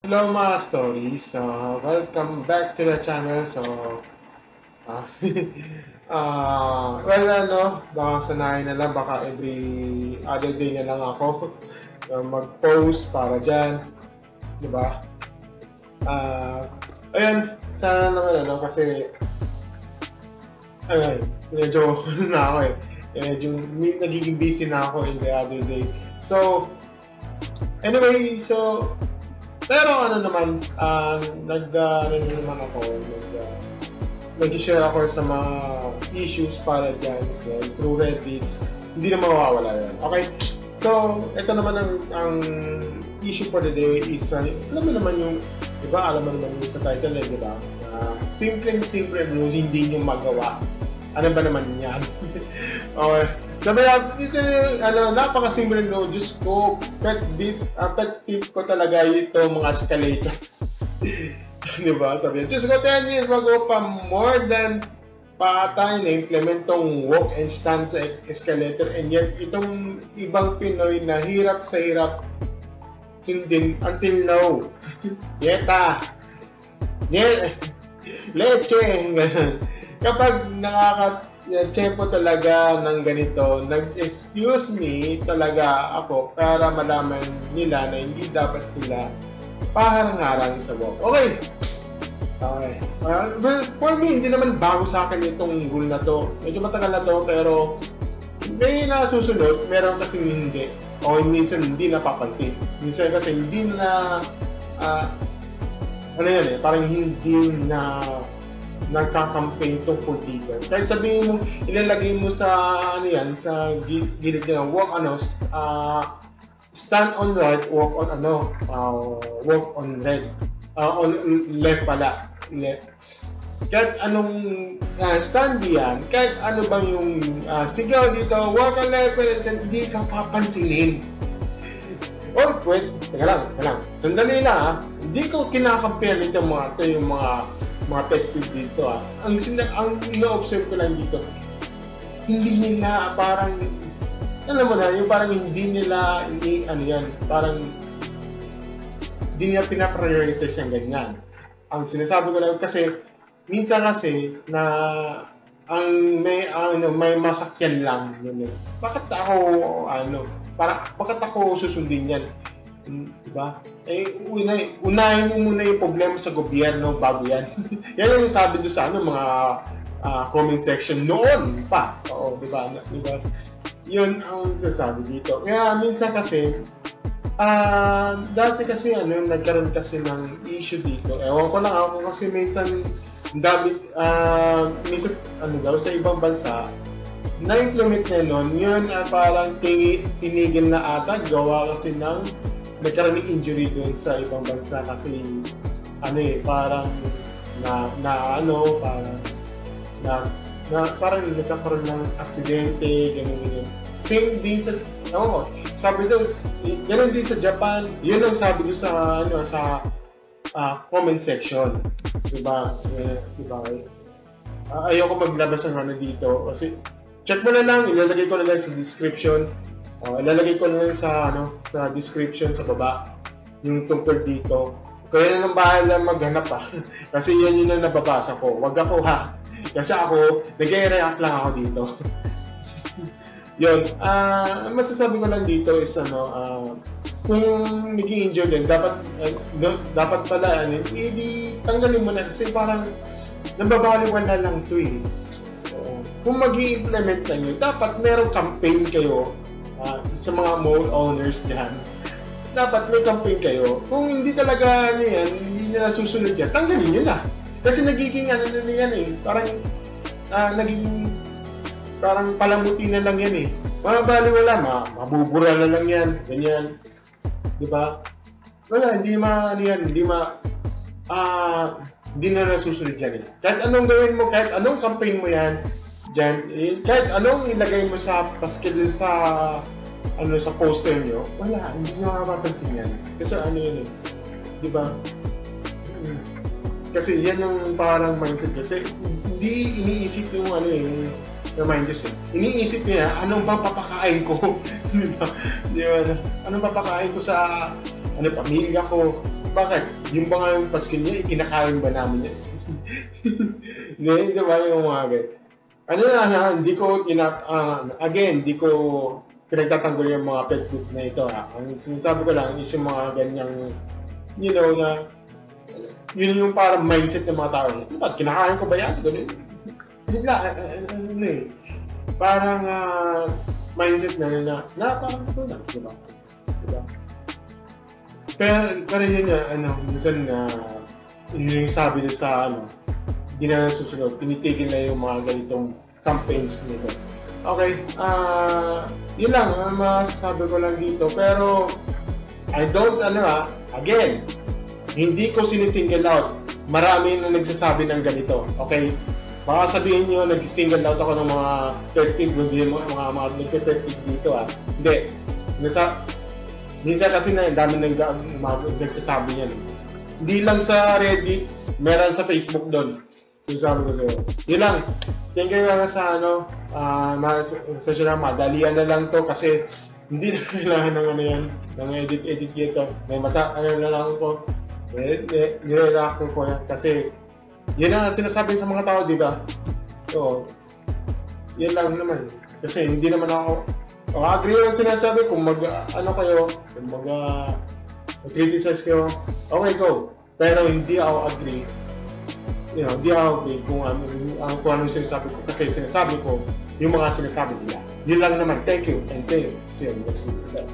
Hello mga stories. Welcome back to the channel. Uh, baka sanayin na lang, baka every other day na lang ako mag-post para dyan. Diba? Ayun, sana naman kasi ayun, medyo na ako medyo nagiging busy na ako in the other day. Anyway, pero naman, naman ako, nag-share ako sa mga issues para dyan, through Reddit, hindi na mawawala yan. Okay? So, ito naman ang issue for the day is, alam mo naman yung, di ba, alam mo naman yung sa title, di ba? Simple rules, hindi nyo magawa. Ano ba naman yan? Okay. Sabi napakasimple no, Diyos ko, pet peeve ko talaga ito mga escalator. Diba? Sabi niya, Diyos ko, 10 years ago pa, more than patay na-implement tong walk and stand sa escalator, and yet itong ibang Pinoy na hirap sa hirap sundin until now. Yeta! Leche! Kapag tsempo talaga ng ganito, nag-excuse me talaga ako para malaman nila na hindi dapat sila paharang-harang sa walk. Okay. But for me, hindi naman bago sa akin itong rule na to. Medyo matagal na to, pero may nasusunod, meron kasing hindi. O minsan hindi napapansin. Minsan kasi hindi na, parang hindi na nagka-campaign tungkol dito. Kahit sabihin mo, ilalagay mo sa sa gilid ng walk stand on right, walk on red. On left pala. Left. Kahit anong stand yan, kahit ano bang yung sigaw dito, walk on left, hindi ka papansinin. Oh, wait, teka lang. Sandali lang Hindi ko kinakampare nito yung mga pet peeve dito Ang ino-observe ko lang dito, hindi nila parang, alam mo na, yung parang hindi nila, parang hindi nila pinaprioritize yung ganyan. Ang sinasabi ko lang kasi, minsan kasi, na may masakyan lang yun. Bakit ako susundin yan? Diba? Unahin mo muna yung problema sa gobyerno bago yan. Yan yung sabi doon sa mga comment section noon pa. Oo, diba? Yun ang sasabi dito. Kaya minsan kasi, dati kasi nagkaroon kasi ng issue dito. Ewan ko lang ako kasi minsan sa ibang bansa, na-implement na nun, yun parang tinigil na ata, gawa kasi ng nagkaroon ng injury doon sa ibang bansa kasi parang parang nagkakaroon ng aksidente, ganun. Same din sabi doon, ganun din sa Japan, yun ang sabi doon sa comment section. Diba? Ayoko maglabas ng dito kasi check mo na lang, ilalagay ko na lang sa description. Ilalagay ko na lang sa description sa baba yung tungkol dito. Kaya na lang bahala maghanap kasi yan yung nababasa ko. Wag ako kasi ako nag-react lang ako dito. Yun, masasabi ko lang dito is kung nag-i-injure din, dapat pala tanggalin mo na kasi parang nababaliwan lang to kung mag-i-implement na nyo, dapat merong campaign kayo sa mga mall owners dyan. Dapat may campaign kayo. Kung hindi talaga hindi nila susunod yan, tanggalin nyo na. Kasi nagiging parang palamuti na lang yan Mabaliwala, mabubura na lang yan. Ganyan. Diba? Wala, hindi na nasusunod yan Kahit anong gawin mo, kahit anong campaign mo yan, dyan, kahit anong ilagay mo sa paskil sa poster nyo, wala, hindi nyo makapansin yan. Kasi di ba? Kasi yan yung parang mindset kasi hindi iniisip yung reminders iniisip niya, anong papakain ko? Di ba? Anong papakain ko sa pamilya ko? bakit? Yung ba nga yung paskin niya, ikinakain ba namin yan? Hindi, di ba yung mga ganyan? Ano na, hindi ko, again, hindi ko pinagtatanggol yung mga pet food na ito. Ang sinasabi ko lang is yung mga ganyang, you know, na yun yung parang mindset ng mga tao. Ba't kinakain ko ba yan? Ganun. Ano eh. Parang mindset na parang ito lang, diba? Diba? Pero yun na, minsan na, yun yung sabi nyo sa, hindi na susunod, tinitigil na yung mga ganitong campaigns nito. Okay, yun lang, masasabi ko lang dito. Pero, I don't, again, hindi ko sinisingle out. Marami na nagsasabi ng ganito, okay? Baka sabihin nyo, nagsisingle out ako ng mga effective, mga nag-effective dito, Hindi. Minsan kasi na, dami nagsasabi yan. Hindi lang sa Reddit, meron sa Facebook doon. Sabi ko sa'yo. Yun lang. Thank you lang sa madalian na lang to kasi hindi na kailangan ng yan, ng edit dito. May na lang ko. Nire-react ko yan kasi yun ang sinasabi sa mga tao, di ba? So, yun lang naman. Kasi hindi naman ako agree lang sinasabi kung kung mag-criticize kayo, okay, go. Pero hindi ako agree. Hindi ako agree kung anong sinasabi ko. Kasi sinasabi ko yung mga sinasabi nila. Yun lang naman. Thank you. And thank you. See you next week.